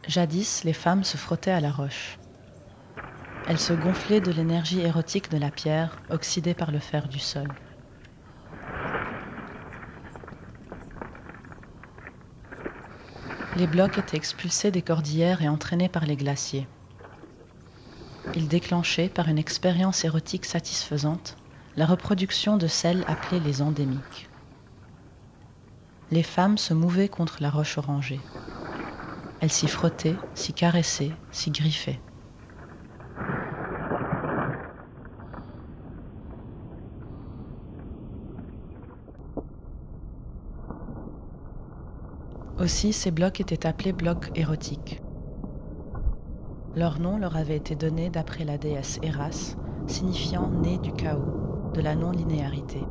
Jadis, les femmes se frottaient à la roche. Elles se gonflaient de l'énergie érotique de la pierre, oxydée par le fer du sol. Les blocs étaient expulsés des cordillères et entraînés par les glaciers. Ils déclenchaient, par une expérience érotique satisfaisante, la reproduction de celles appelées les endémiques. Les femmes se mouvaient contre la roche orangée. Elles s'y frottaient, s'y caressaient, s'y griffaient. Aussi, ces blocs étaient appelés blocs érotiques. Leur nom leur avait été donné d'après la déesse Héras, signifiant « née du chaos », de la non-linéarité.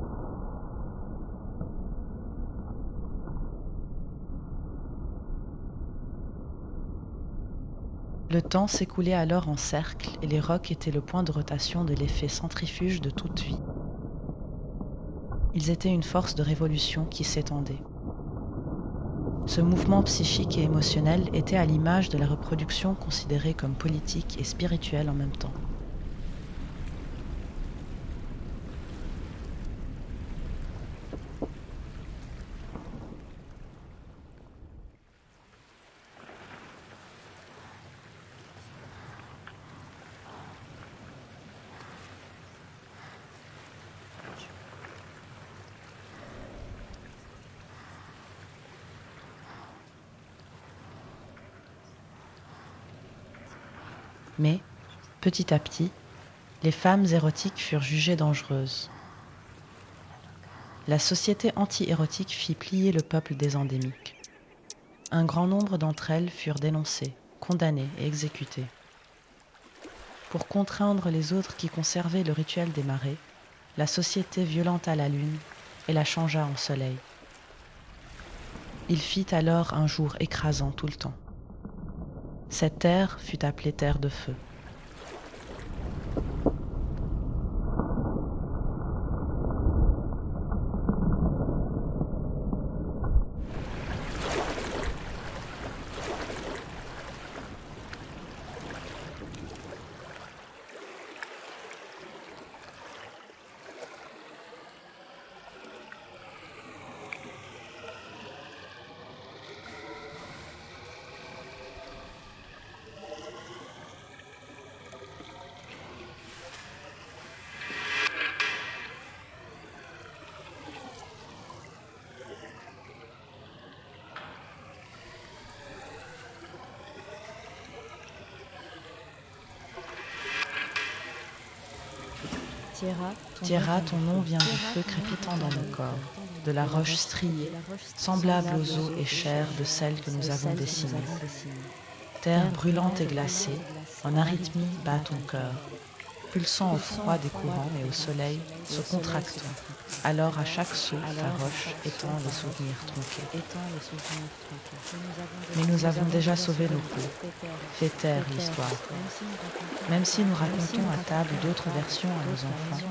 Le temps s'écoulait alors en cercle et les rocs étaient le point de rotation de l'effet centrifuge de toute vie. Ils étaient une force de révolution qui s'étendait. Ce mouvement psychique et émotionnel était à l'image de la reproduction considérée comme politique et spirituelle en même temps. Mais, petit à petit, les femmes érotiques furent jugées dangereuses. La société anti-érotique fit plier le peuple des endémiques. Un grand nombre d'entre elles furent dénoncées, condamnées et exécutées. Pour contraindre les autres qui conservaient le rituel des marées, la société violenta la lune et la changea en soleil. Il fit alors un jour écrasant tout le temps. Cette terre fut appelée terre de feu. Tierra, ton nom vient du feu crépitant dans nos corps, de la roche striée, semblable aux os et chairs de celles que nous avons dessinées. Terre brûlante et glacée, en arythmie bat ton cœur, pulsant au froid des courants et au soleil, se contractant. Alors à chaque saut, la roche étend les souvenirs tronqués. Mais nous avons déjà sauvé nos peaux, fait taire l'histoire. Même si nous racontons à table d'autres versions à nos enfants,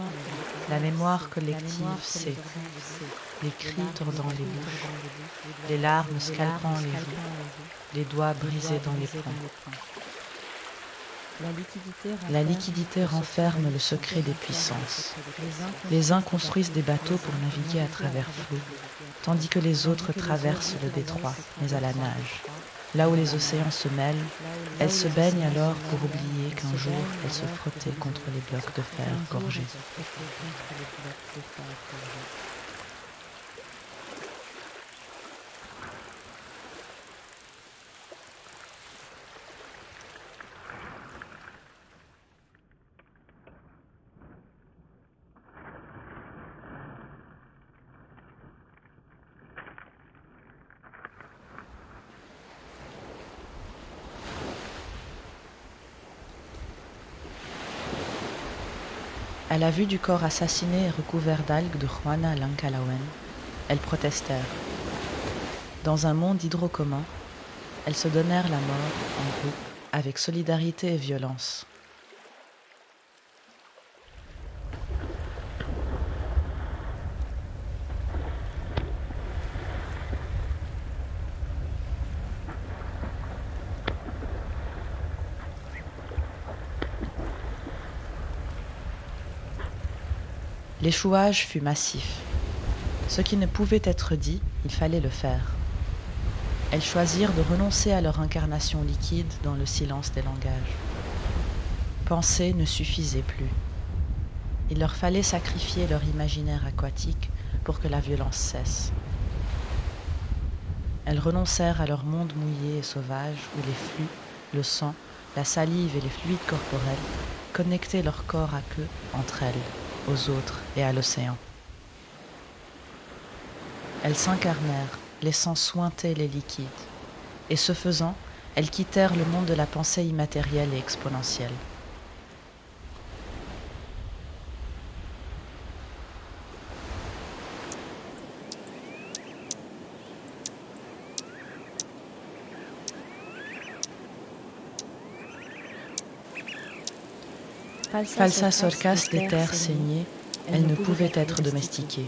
la mémoire collective sait. Les cris tordant les bouches, les larmes scalpant les joues, les doigts brisés dans les poings. La liquidité renferme le secret des puissances. Les uns construisent des bateaux pour naviguer à travers flots, tandis que les autres traversent le détroit, mais à la nage. Là où les océans se mêlent, elles se baignent alors pour oublier qu'un jour elles se frottaient contre les blocs de fer gorgés. À la vue du corps assassiné et recouvert d'algues de Juana Lancalawen, elles protestèrent. Dans un monde hydrocommun, elles se donnèrent la mort en groupe avec solidarité et violence. L'échouage fut massif. Ce qui ne pouvait être dit, il fallait le faire. Elles choisirent de renoncer à leur incarnation liquide dans le silence des langages. Penser ne suffisait plus. Il leur fallait sacrifier leur imaginaire aquatique pour que la violence cesse. Elles renoncèrent à leur monde mouillé et sauvage où les flux, le sang, la salive et les fluides corporels connectaient leur corps à queue entre elles, aux autres et à l'océan. Elles s'incarnèrent, laissant suinter les liquides, et ce faisant, elles quittèrent le monde de la pensée immatérielle et exponentielle. Falsas orcas des terres saignées, elles ne pouvaient être domestiquées.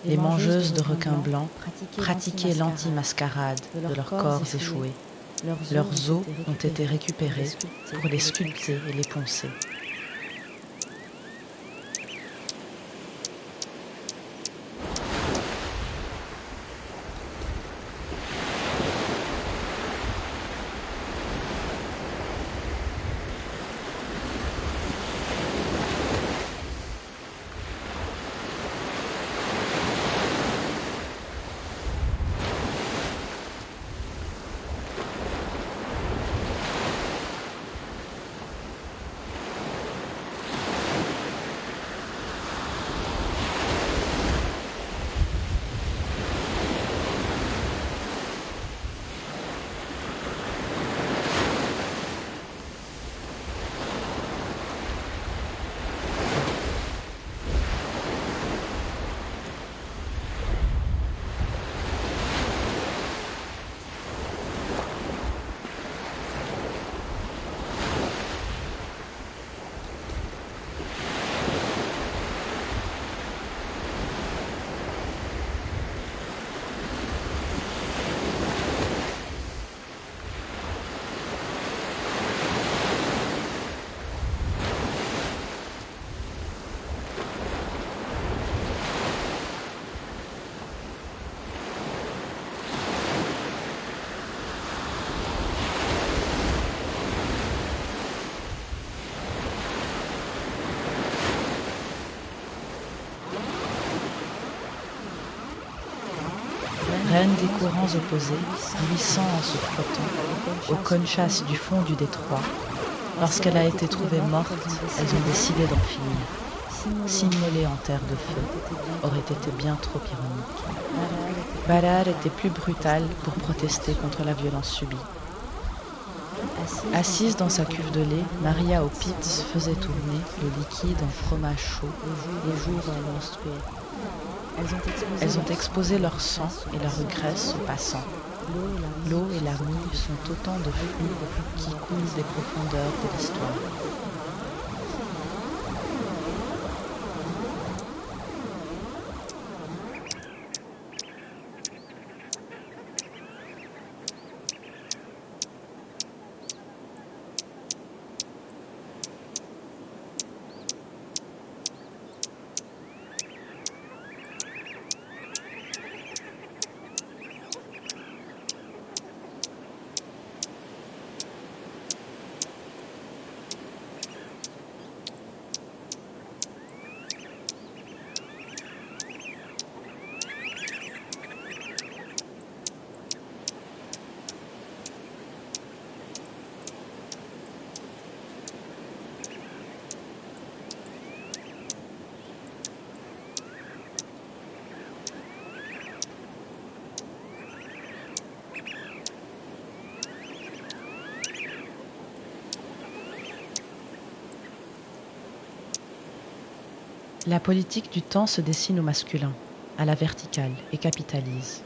Les mangeuses de requins blancs pratiquaient l'anti-mascarade de leurs corps échoués. Leurs os ont été récupérés pour les sculpter et les poncer. Reine des courants opposés, glissant en se frottant, aux conchas du fond du détroit, lorsqu'elle a été trouvée morte, elles ont décidé d'en finir. S'immoler en terre de feu aurait été bien trop ironique. Barar était plus brutale pour protester contre la violence subie. Assise dans sa cuve de lait, Maria Opitz faisait tourner le liquide en fromage chaud les jours menstrués. Elles ont exposé leur sang et leur graisse aux passants. L'eau et la mouille sont autant de flux qui coulent des profondeurs de l'histoire. La politique du temps se dessine au masculin, à la verticale, et capitalise.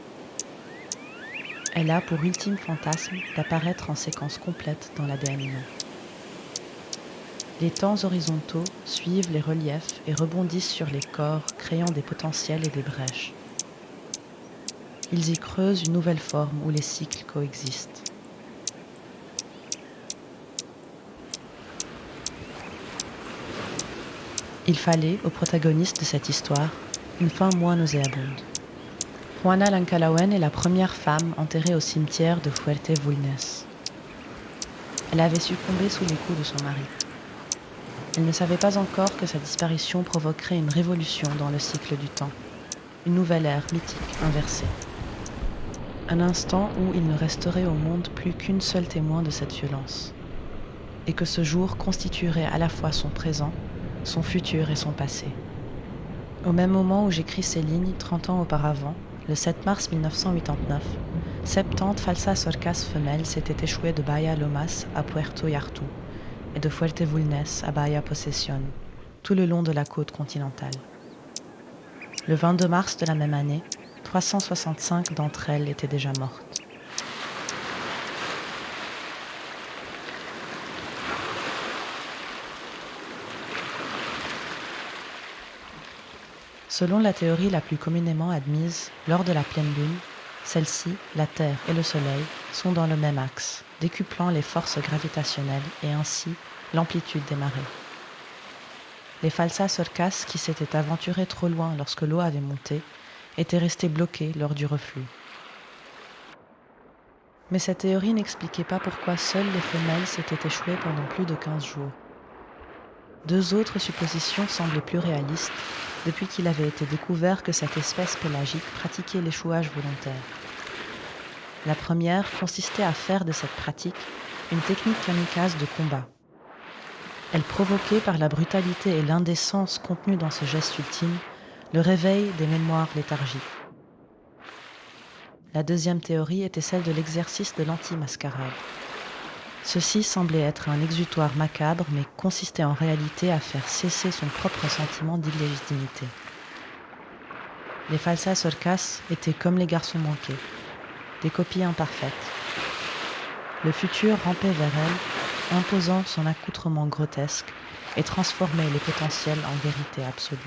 Elle a pour ultime fantasme d'apparaître en séquence complète dans l'ADN humain. Les temps horizontaux suivent les reliefs et rebondissent sur les corps, créant des potentiels et des brèches. Ils y creusent une nouvelle forme où les cycles coexistent. Il fallait, au protagoniste de cette histoire, une fin moins nauséabonde. Juana Lancalawen est la première femme enterrée au cimetière de Fuerte Bulnes. Elle avait succombé sous les coups de son mari. Elle ne savait pas encore que sa disparition provoquerait une révolution dans le cycle du temps, une nouvelle ère mythique inversée. Un instant où il ne resterait au monde plus qu'une seule témoin de cette violence, et que ce jour constituerait à la fois son présent, son futur et son passé. Au même moment où j'écris ces lignes, 30 ans auparavant, le 7 mars 1989, 70 falsas orcas femelles s'étaient échouées de Bahia Lomas à Puerto Yartu et de Fuerte Bulnes à Bahia Possession, tout le long de la côte continentale. Le 22 mars de la même année, 365 d'entre elles étaient déjà mortes. Selon la théorie la plus communément admise, lors de la pleine lune, celle-ci, la Terre et le Soleil sont dans le même axe, décuplant les forces gravitationnelles et ainsi l'amplitude des marées. Les falsas orcas qui s'étaient aventurées trop loin lorsque l'eau avait monté étaient restées bloquées lors du reflux. Mais cette théorie n'expliquait pas pourquoi seules les femelles s'étaient échouées pendant plus de 15 jours. Deux autres suppositions semblaient plus réalistes depuis qu'il avait été découvert que cette espèce pélagique pratiquait l'échouage volontaire. La première consistait à faire de cette pratique une technique kamikaze de combat. Elle provoquait par la brutalité et l'indécence contenues dans ce geste ultime le réveil des mémoires léthargiques. La deuxième théorie était celle de l'exercice de l'anti-mascarade. Ceci semblait être un exutoire macabre, mais consistait en réalité à faire cesser son propre sentiment d'illégitimité. Les falsas orcas étaient comme les garçons manqués, des copies imparfaites. Le futur rampait vers elles, imposant son accoutrement grotesque et transformait les potentiels en vérité absolue.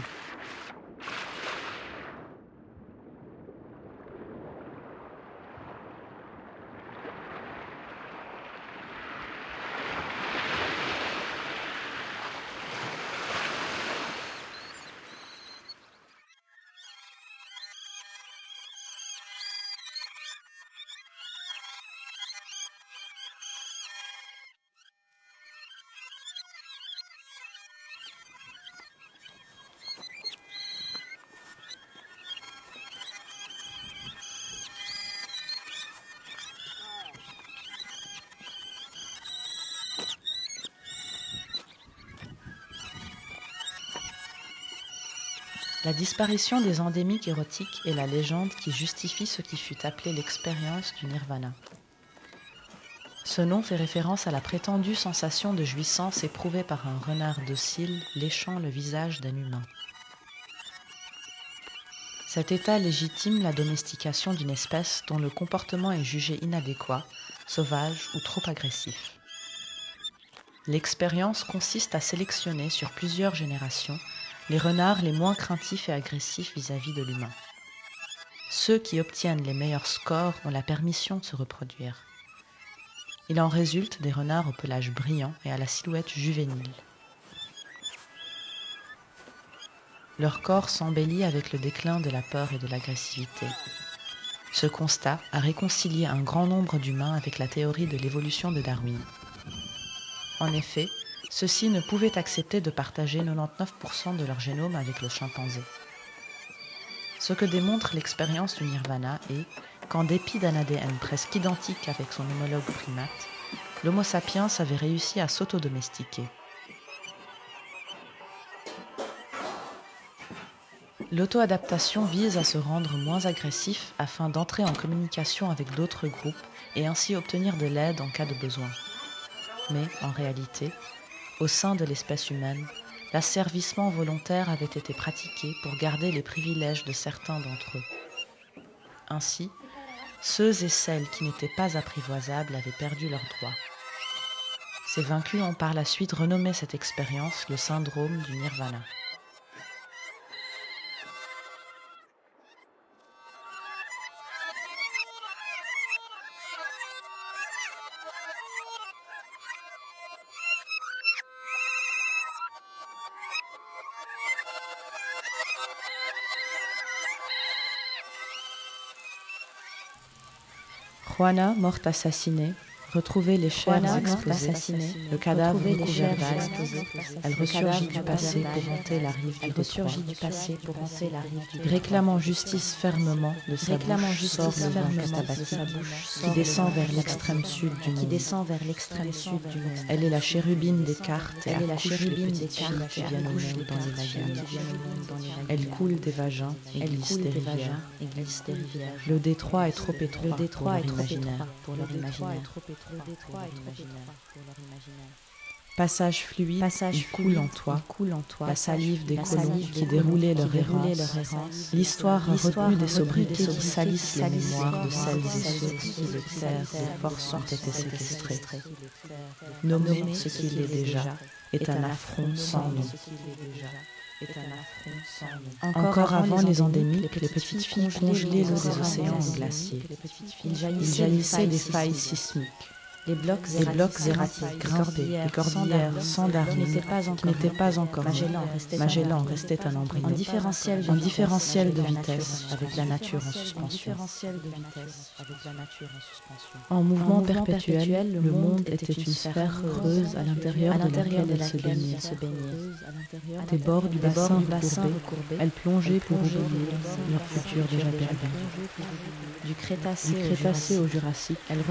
La disparition des endémiques érotiques est la légende qui justifie ce qui fut appelé l'expérience du nirvana. Ce nom fait référence à la prétendue sensation de jouissance éprouvée par un renard docile léchant le visage d'un humain. Cet état légitime la domestication d'une espèce dont le comportement est jugé inadéquat, sauvage ou trop agressif. L'expérience consiste à sélectionner sur plusieurs générations les renards les moins craintifs et agressifs vis-à-vis de l'humain. Ceux qui obtiennent les meilleurs scores ont la permission de se reproduire. Il en résulte des renards au pelage brillant et à la silhouette juvénile. Leur corps s'embellit avec le déclin de la peur et de l'agressivité. Ce constat a réconcilié un grand nombre d'humains avec la théorie de l'évolution de Darwin. En effet, ceux-ci ne pouvaient accepter de partager 99% de leur génome avec le chimpanzé. Ce que démontre l'expérience du nirvana est qu'en dépit d'un ADN presque identique avec son homologue primate, l'Homo sapiens avait réussi à s'autodomestiquer. L'auto-adaptation vise à se rendre moins agressif afin d'entrer en communication avec d'autres groupes et ainsi obtenir de l'aide en cas de besoin. Mais, en réalité, au sein de l'espèce humaine, l'asservissement volontaire avait été pratiqué pour garder les privilèges de certains d'entre eux. Ainsi, ceux et celles qui n'étaient pas apprivoisables avaient perdu leurs droits. Ces vaincus ont par la suite renommé cette expérience le syndrome du nirvana. Juana, morte assassinée, retrouvait les chairs exposées, le cadavre recouvert d'algues. Elle ressurgit du passé pour hanter la rive du détroit. Réclamant justice fermement de sa bouche, sort le vent qui descend vers l'extrême sud du monde. Elle est la chérubine des cartes et accouche les petites filles qui viennent au monde dans l'imaginaire. Elle coule des vagins et glisse des rivières. Le détroit est trop étroit pour leur imaginaire. Passage fluide, il coule en toi, la salive des colons qui déroulaient leur errance. L'histoire a retenu des sobriquets qui salissent les mémoires de celles et ceux qui de terre de force ont été séquestrés. Nommer ce qu'il est déjà est un affront sans nom. Encore avant les endémiques, les petites filles congelaient l'eau des océans en glaciers. Il jaillissait des failles sismiques. Les blocs erratiques grimpés, les cordillères sans darnure, qui n'étaient pas encore Magellan restait un embryon, en différentiel de vitesse avec la nature en suspension. En mouvement perpétuel, le monde était une sphère creuse à l'intérieur de laquelle elle se baignait. Des bords du bassin recourbés, elle plongeait pour oublier leur futur déjà perdu. Du Crétacé au Jurassique, elle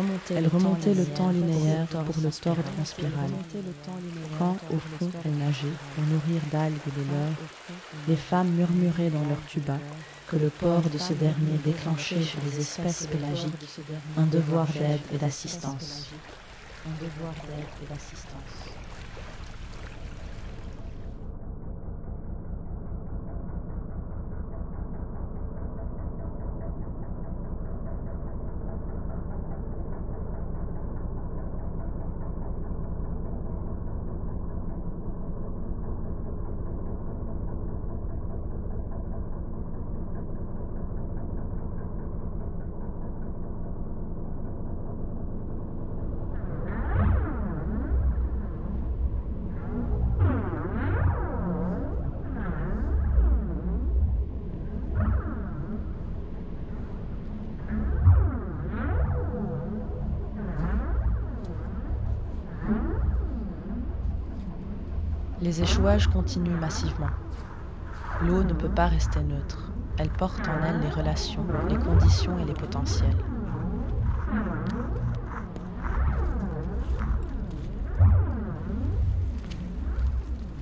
remontait le temps linéaire pour le tordre en spirale. Quand, au fond, elle nageait pour nourrir d'algues les leurs, les femmes murmuraient dans leur tuba que le port de ce dernier déclenchait chez les espèces pélagiques un devoir d'aide et d'assistance. Les échouages continuent massivement. L'eau ne peut pas rester neutre. Elle porte en elle les relations, les conditions et les potentiels.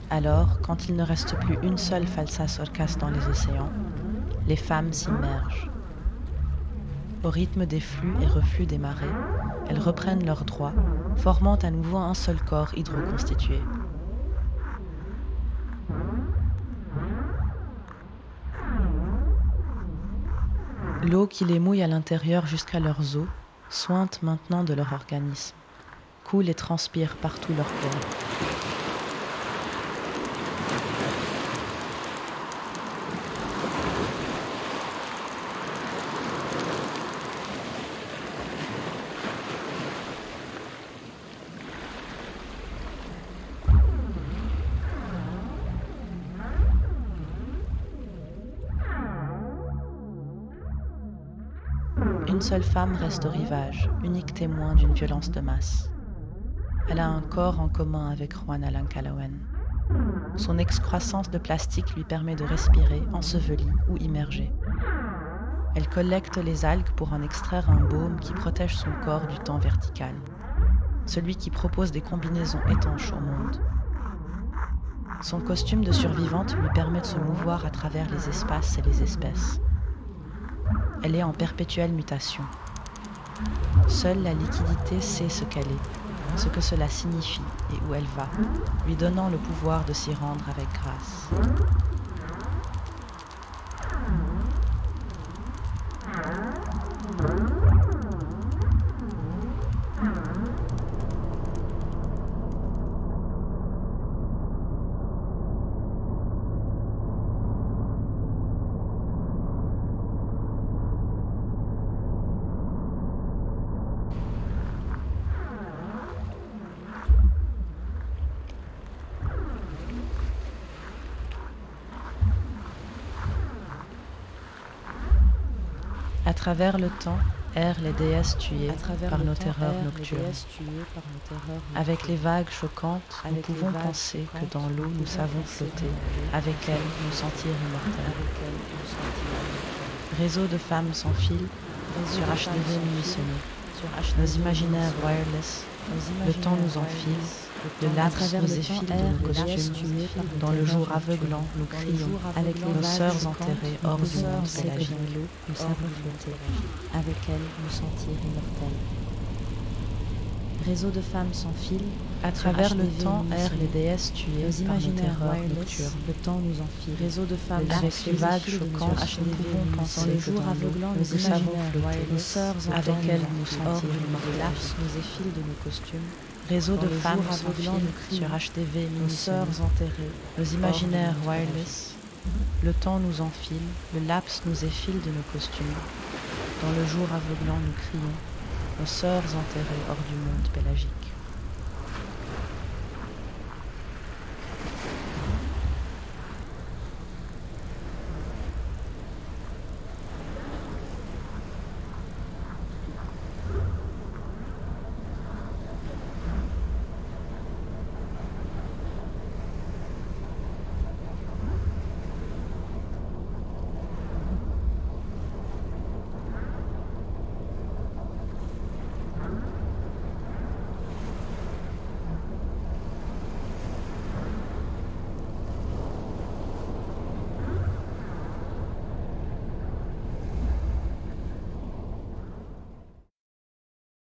Alors, quand il ne reste plus une seule falsas orcas dans les océans, les femmes s'immergent. Au rythme des flux et reflux des marées, elles reprennent leurs droits, formant à nouveau un seul corps hydroconstitué. L'eau qui les mouille à l'intérieur jusqu'à leurs os sointe maintenant de leur organisme, coule et transpire partout leur corps. Une seule femme reste au rivage, unique témoin d'une violence de masse. Elle a un corps en commun avec Juana Lancalawen. Son excroissance de plastique lui permet de respirer, ensevelie ou immergée. Elle collecte les algues pour en extraire un baume qui protège son corps du temps vertical, celui qui propose des combinaisons étanches au monde. Son costume de survivante lui permet de se mouvoir à travers les espaces et les espèces. Elle est en perpétuelle mutation. Seule la liquidité sait ce qu'elle est, ce que cela signifie et où elle va, lui donnant le pouvoir de s'y rendre avec grâce. À travers le temps errent les déesses tuées par nos terreurs nocturnes. Avec les vagues choquantes, nous pouvons penser que dans l'eau nous savons flotter, avec elle nous sentir immortels. Réseau de femmes sans fil sur HDV munitionné. Nos imaginaires wireless, le temps nous enfile, le laps nous effile de nos costumes, dans le jour aveuglant nous crions, avec nos sœurs enterrées hors du monde pélagique. Nous savons flotter, avec elle nous sentir immortels. Réseau de femmes sans fil, À travers le temps errent les déesses tuées nos par nos imaginaires terreurs wireless, nocturnes. le temps nous enfile. Réseau de femmes Avec avec les vagues choquantes, nous pouvons dans penser le que jour dans l'eau, aveuglant, nous nos savons imaginaires flotter, wireless, nos sœurs avec entendent elles nous nous sentir sentir immortels. immortels. Laps nous effilent de nos costumes, Réseau Dans de le jour femmes sans aveuglant, fil nous crions, sur HDV nos munitionné. sœurs enterrées, Nos imaginaires hors du monde wireless, le temps nous enfile, le laps nous effile de nos costumes. Dans le jour aveuglant nous crions, nos sœurs enterrées hors du monde pélagique.